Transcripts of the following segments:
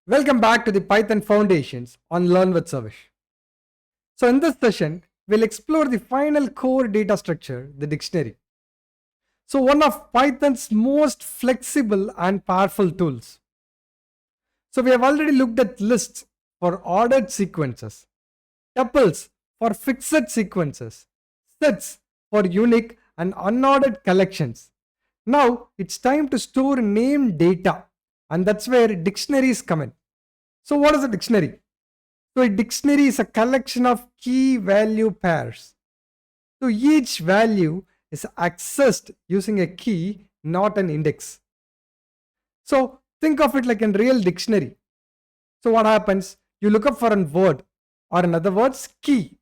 Welcome back to the Python Foundations on Learn with Service. So in this session, we'll explore the final core data structure, the dictionary. So one of Python's most flexible and powerful tools. So we have already looked at lists for ordered sequences, tuples for fixed sequences, sets for unique and unordered collections. Now it's time to store named data, and that's where dictionaries come in. So what is a dictionary? So a dictionary is a collection of key value pairs. So each value is accessed using a key, not an index. So think of it like a real dictionary. So what happens? You look up for a word, or in other words, key,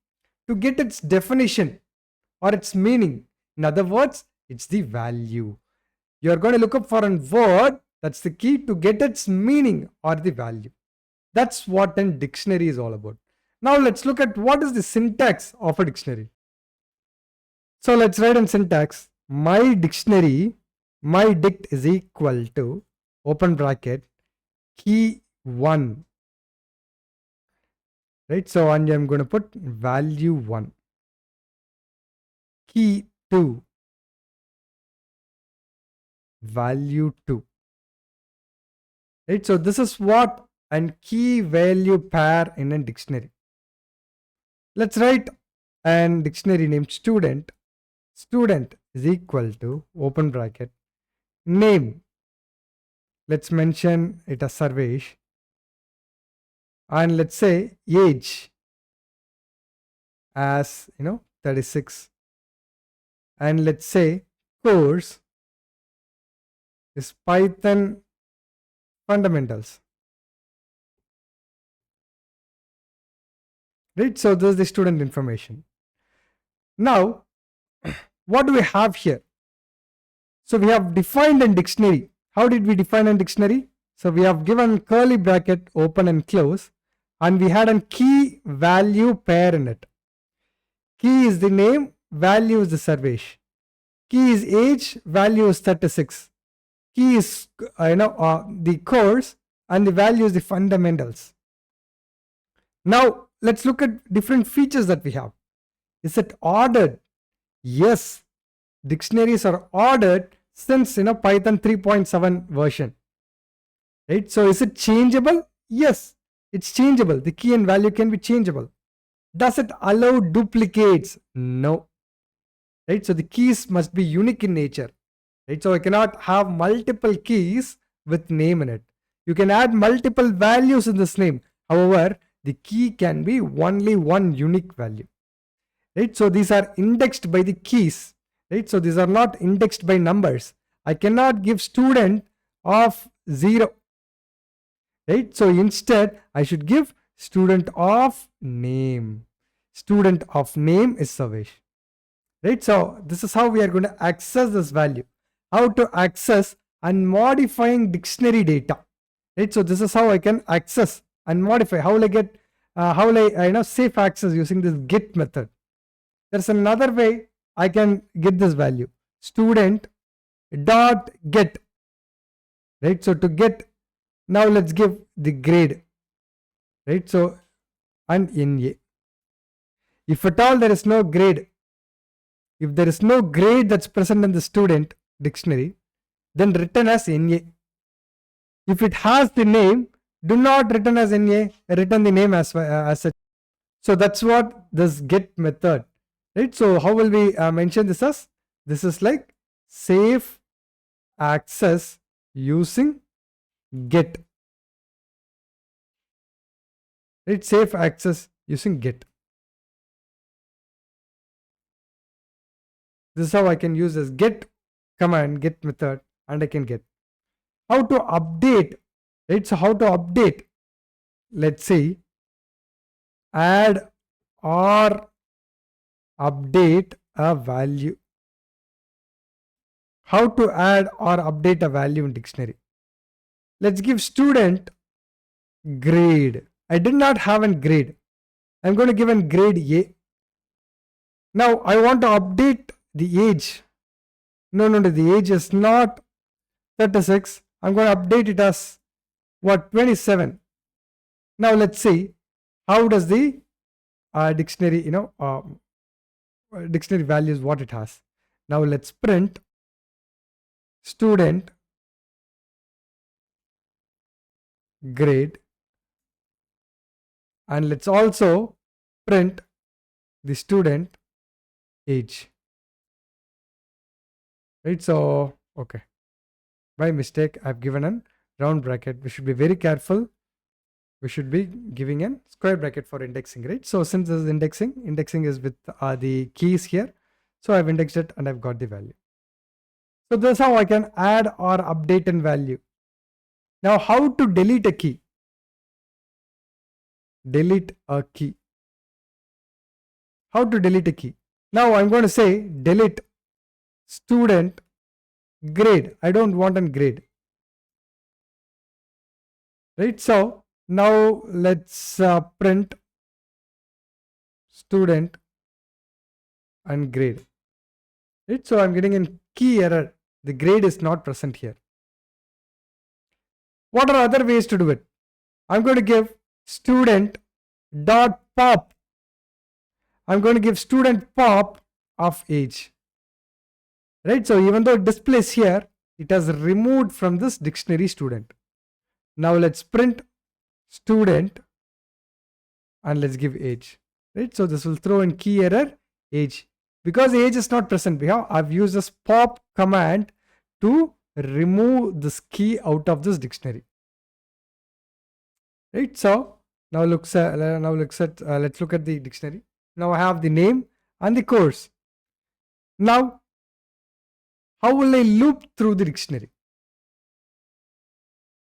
to get its definition or its meaning. In other words, it's the value. You're going to look up for a word, that's the key, to get its meaning or the value. That's what a dictionary is all about. Now let's look at what is the syntax of a dictionary. So let's write in syntax, my dictionary, my dict is equal to, open bracket, key 1. Right, so and I'm going to put value 1. Key 2. Value 2. Right, so this is what and key value pair in a dictionary. Let's write an dictionary named student. Student is equal to, open bracket, name. Let's mention it as Sarvesh. And let's say age as 36. And let's say course is Python fundamentals. Right, so this is the student information. Now, what do we have here? So we have defined a dictionary. How did we define a dictionary? So we have given curly bracket open and close, and we had a key value pair in it. Key is the name, value is the Sarvesh. Key is age, value is 36. Key is the course, and the value is the fundamentals. Now let's look at different features that we have. Is it ordered? Yes, dictionaries are ordered since Python 3.7 version. Right? So is it changeable? Yes, it's changeable. The key and value can be changeable. Does it allow duplicates? No. Right? So the keys must be unique in nature. Right? So I cannot have multiple keys with name in it. You can add multiple values in this name. However, the key can be only one unique value. Right? So these are indexed by the keys. Right? So these are not indexed by numbers. I cannot give student of 0. Right? So instead, I should give student of name. Student of name is Sarvesh. Right? So this is how we are going to access this value. How to access and modifying dictionary data. Right? So this is how I can access and modify. How will I get safe access using this get method. There's another way I can get this value. Student dot get. Right? So to get, now let's give the grade. Right? So and NA. If at all there is no grade, if there is no grade that's present in the student dictionary, then return as NA. If it has the name, do not return as NA, return the name as such. So that's what this get method. Right? So how will we mention this as? This is like safe access using get. Right? Safe access using get. This is how I can use this get command, get method, and I can get. How to update? Right? So how to update? Let's see, add or update a value. How to add or update a value in dictionary? Let's give student grade. I did not have a grade. I'm going to give a grade A. Now I want to update the age. No, the age is not 36. I'm going to update it as what, 27. Now let's see how does the dictionary, dictionary values what it has. Now let's print student grade, and let's also print the student age. Right, so okay, by mistake I've given a round bracket. We should be very careful. We should be giving a square bracket for indexing, right? So since this is indexing is with the keys here, so I've indexed it and I've got the value. So that's how I can add or update a value. Now how to delete a key? Delete a key. How to delete a key? Now I'm going to say delete student grade. I don't want a grade. Right, so now let's print student and grade. Right, so I'm getting a key error. The grade is not present here. What are other ways to do it? I'm going to give student dot pop. I'm going to give student pop of age. Right, so even though it displays here, it has removed from this dictionary student. Now let's print student and let's give age. Right, so this will throw in key error age. Because age is not present, I've used this pop command to remove this key out of this dictionary. Right, so now let's look at the dictionary. Now I have the name and the course. Now, how will I loop through the dictionary?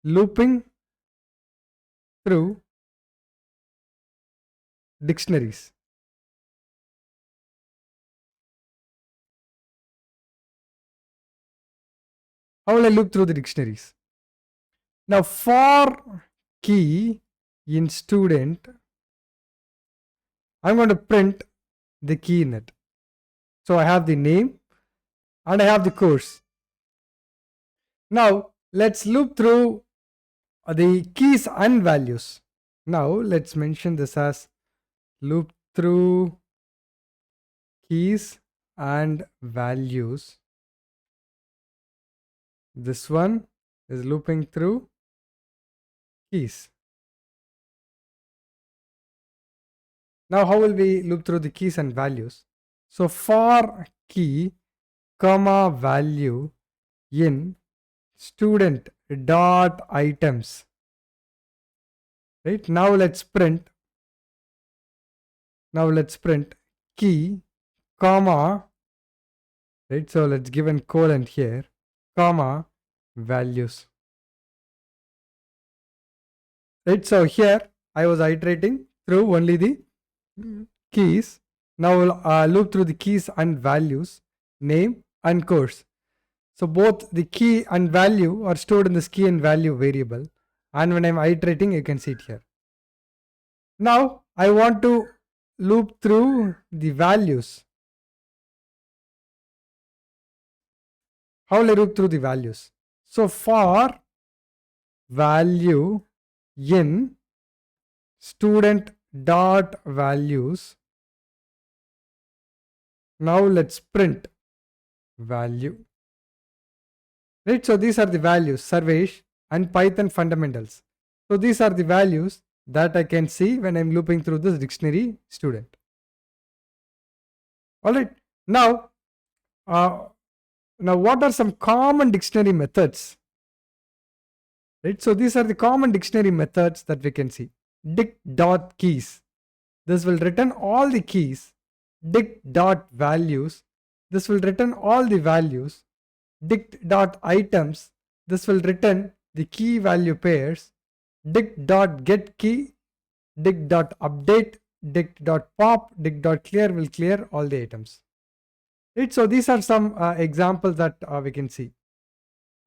Looping through dictionaries. How will I loop through the dictionaries? Now for key in student, I'm going to print the key in it. So I have the name and I have the course. Now let's loop through the keys and values. Now let's mention this as loop through keys and values. This one is looping through keys. Now how will we loop through the keys and values? So for key comma value in student dot items. Right, now let's print key comma, right, so let's give a colon here, comma values. Right, so here I was iterating through only the keys. Now we'll loop through the keys and values, name and course. So both the key and value are stored in this key and value variable, and when I'm iterating you can see it here. Now I want to loop through the values. How will I loop through the values? So for value in student dot values, now let's print value. Right, so these are the values, Sarvesh and Python fundamentals. So these are the values that I can see when I'm looping through this dictionary student. All right, now what are some common dictionary methods? Right, so these are the common dictionary methods that we can see. Dict dot keys, this will return all the keys. Dict dot values, this will return all the values. Dict dot items, this will return the key value pairs. Dict dot get key, dict dot update, dict dot pop, dict dot clear will clear all the items. Right, so these are some examples that we can see.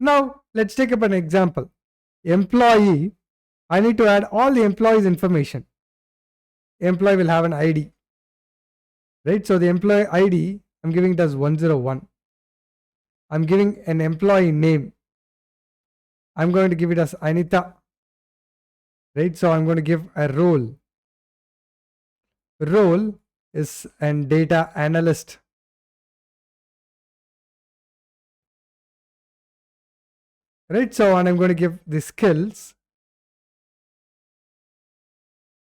Now let's take up an example. Employee, I need to add all the employees information. Employee will have an ID. Right, so the employee ID I'm giving it as 101. I'm giving an employee name. I'm going to give it as Anita. right? So I'm going to give a role. Role is an data analyst, right? So, and I'm going to give the skills.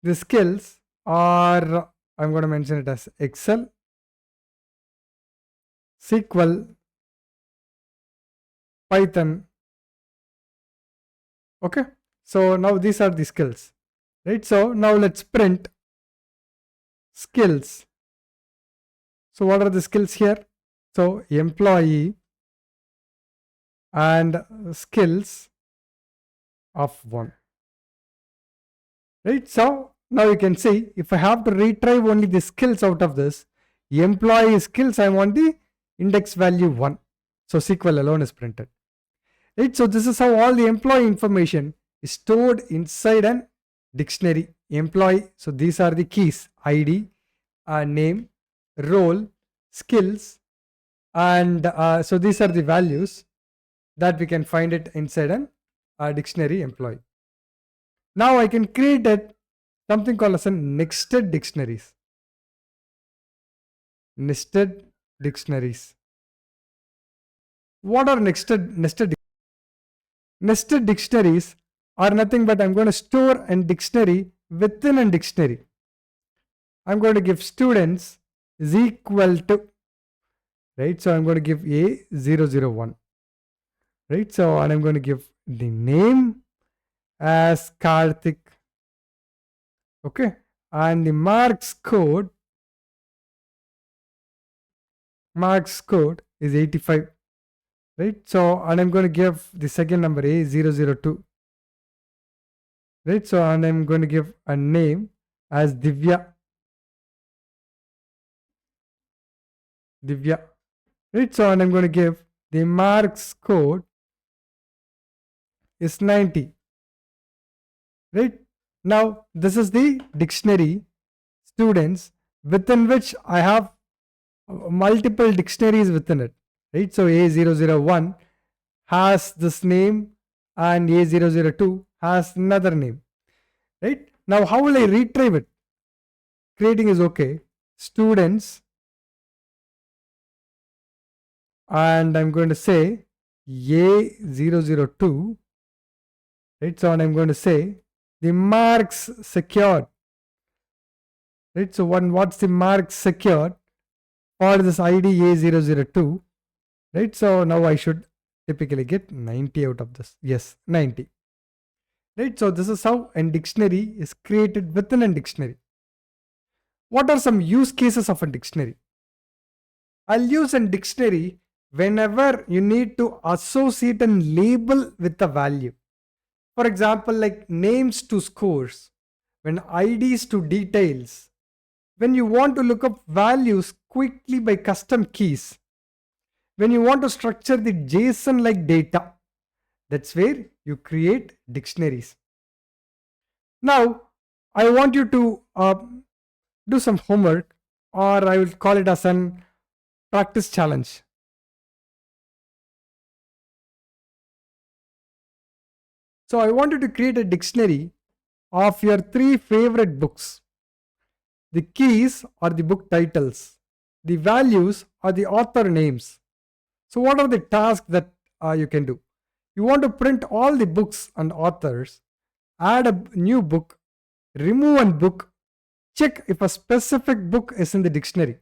The skills are, I'm going to mention it as Excel, SQL, Python. Okay. So now these are the skills, right? So now let's print skills. So what are the skills here? So employee and skills of one, right? So now you can see if I have to retrieve only the skills out of this employee skills, I want the index value 1. So SQL alone is printed, right? So this is how all the employee information is stored inside an dictionary. Employee, so these are the keys: ID, name, role, skills, and so these are the values that we can find it inside an dictionary employee. Now I can create something called as a nested dictionaries. Nested dictionaries. What are nested dictionaries? Are nothing but I'm going to store a dictionary within a dictionary. I'm going to give students is equal to, right? So I'm going to give A001, right? So, and I'm going to give the name as Karthik, okay? And the marks code is 85, right? So, and I'm going to give the second number A002, right? So, and I'm going to give a name as Divya, right? So, and I'm going to give the marks code is 90, right? Now, this is the dictionary students within which I have multiple dictionaries within it, right? So A001 has this name and A002 has another name, right? Now, how will I retrieve it? Creating is okay. Students, and I'm going to say A002, right? So, and I'm going to say the marks secured, right? So, what's the marks secured for this ID A002, right? So, now I should typically get 90 out of this. Yes, 90. Right? So this is how a dictionary is created within a dictionary. What are some use cases of a dictionary? I'll use a dictionary whenever you need to associate and label with a value. For example, like names to scores, when IDs to details, when you want to look up values quickly by custom keys, when you want to structure the JSON like data, that's where you create dictionaries. Now, I want you to do some homework, or I will call it as an practice challenge. So, I want you to create a dictionary of your 3 favorite books. The keys are the book titles, the values are the author names. So, what are the tasks that you can do? You want to print all the books and authors, add a new book, remove one book, check if a specific book is in the dictionary.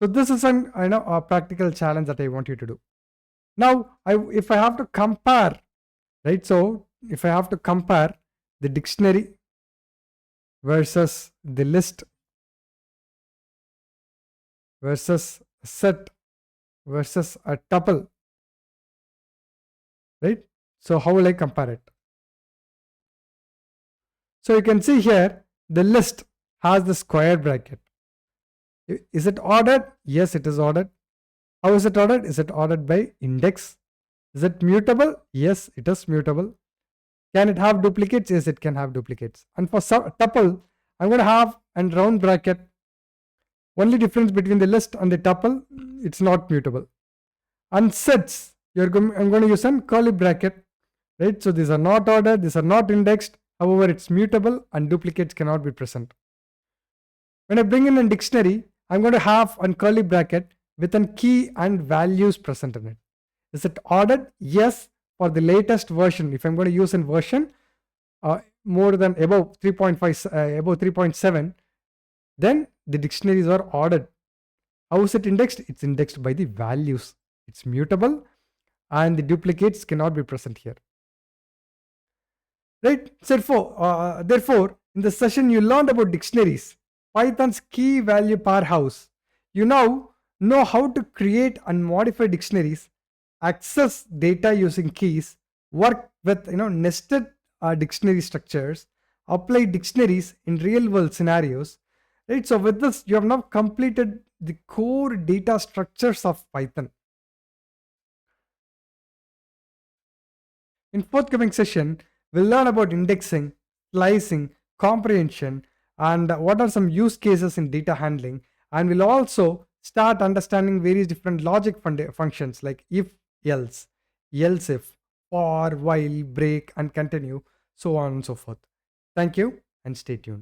So this is a practical challenge that I want you to do. Now, if I have to compare, right? So if I have to compare the dictionary versus the list versus a set versus a tuple, right? So how will I compare it? So you can see here the list has the square bracket. Is it ordered? Yes, it is ordered. How is it ordered? Is it ordered by index? Is it mutable? Yes, it is mutable. Can it have duplicates? Yes, it can have duplicates. And for tuple, I'm going to have a round bracket. Only difference between the list and the tuple, it's not mutable. And sets, I'm going to use a curly bracket, right? So these are not ordered, these are not indexed. However, it's mutable and duplicates cannot be present. When I bring in a dictionary, I'm going to have a curly bracket with a key and values present in it. Is it ordered? Yes, for the latest version. If I'm going to use a version more than above 3.5, above 3.7, then the dictionaries are ordered. How is it indexed? It's indexed by the values. It's mutable and the duplicates cannot be present here. Right? Therefore, in the session you learned about dictionaries, Python's key value powerhouse. You now know how to create and modify dictionaries, access data using keys, work with nested dictionary structures, apply dictionaries in real world scenarios. Right? So with this, you have now completed the core data structures of Python. In forthcoming session, we'll learn about indexing, slicing, comprehension, and what are some use cases in data handling. And we'll also start understanding various different logic functions like if, else if, for, while, break, and continue, so on and so forth. Thank you and stay tuned.